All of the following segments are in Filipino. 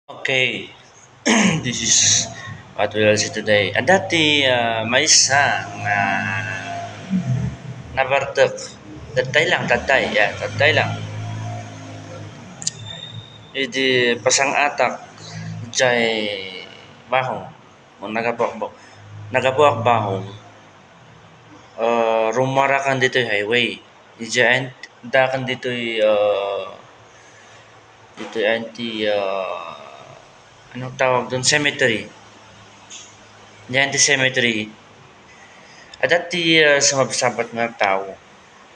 Okay, this is what we will see today. Dati may isang nabartok. Tatay lang, tatay. Yeah, tatay lang. Idi pasang atak jay bahong. Nagabuak bahong. Rumarakan dito yung highway. Diyan dakan dito dito anti anong tawag doon cemetery. Diyan anti cemetery. Dati sumasabat nga tao.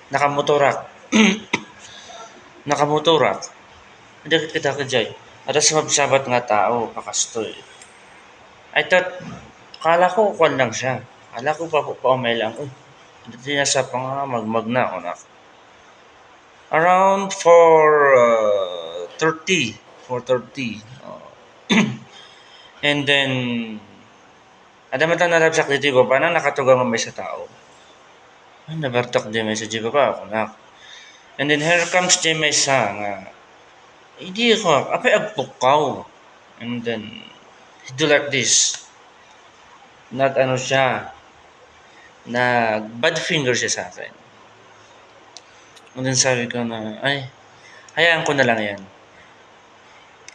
Nakamotorak. Nakamotorak. Hindi kita kajay. Ada sabat nga tao, pakastoy. I thought, kala ko kwan lang siya. Kala ko pa umay lang. Uy, dati nasa pa nga magmag na ako na. Around 4:30. 4:30. And then, ada matang narabsak dito iba pa na nakatugang may sa tao. Ay, nabartak di may sa jiba pa ako na. And then here comes di may sa nga. Hindi ko, apay agpukaw. And then, he do like this. Not ano siya, na bad finger siya sa akin. And then sabi ko na, ay, hayaan ko na lang yan.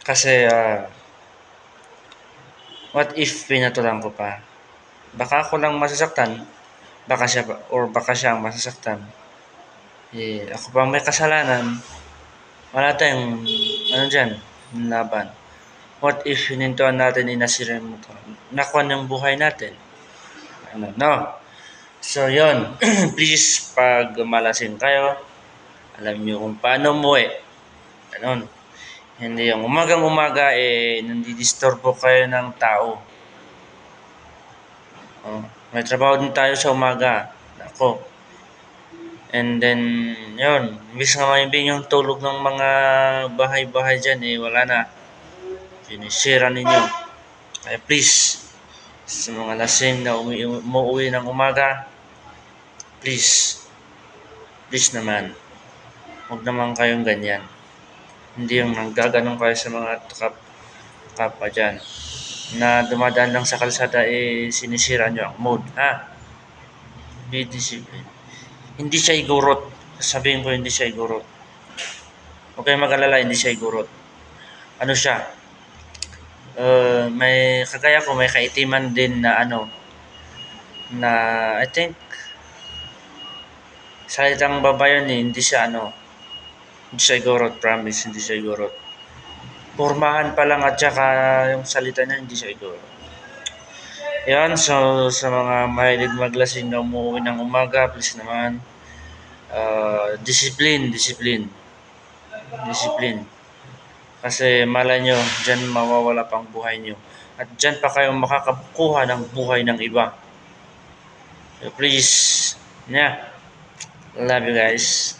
Kasi, what if pinatulang ko pa? Baka ako lang masasaktan, baka siya ang masasaktan. Ako pa may kasalanan, wala tayong, ano dyan, laban. What if hinintuan natin inasirin mo to? Nakuha ng buhay natin. Ano, no? So, yon please, pag malasing kayo, alam niyo kung paano umuwi. Ganon. Hindi yung umagang-umaga, nandidisturbo kayo ng tao. May trabaho din tayo sa umaga. Ako. And then, yun. Imbis nga maibing yung tulog ng mga bahay-bahay dyan, wala na. Sinisira ninyo. Kaya please, sa mga lasing na umuwi ng umaga, please naman, huwag naman kayong ganyan. Hindi yung naggaganong kayo sa mga kapwa dyan na dumadaan lang sa kalsada sinisira nyo ang mood, ha? Be discipline. Hindi siya igurot. Sabihin ko hindi siya igurot. Huwag kayong mag-alala, hindi siya igurot. Ano siya? May kagaya ko, may kaitiman din na na I think salitang babayan hindi siya hindi siya igorot, promise, hindi siya igorot. Pormahan pa lang at saka yung salita niya hindi siya igorot. Yan, so sa mga mahilig maglasing na umuwi ng umaga, please naman, discipline. Kasi malay nyo, dyan mawawala pang buhay nyo. At dyan pa kayo makakakuha ng buhay ng iba. So please, yeah, love you guys.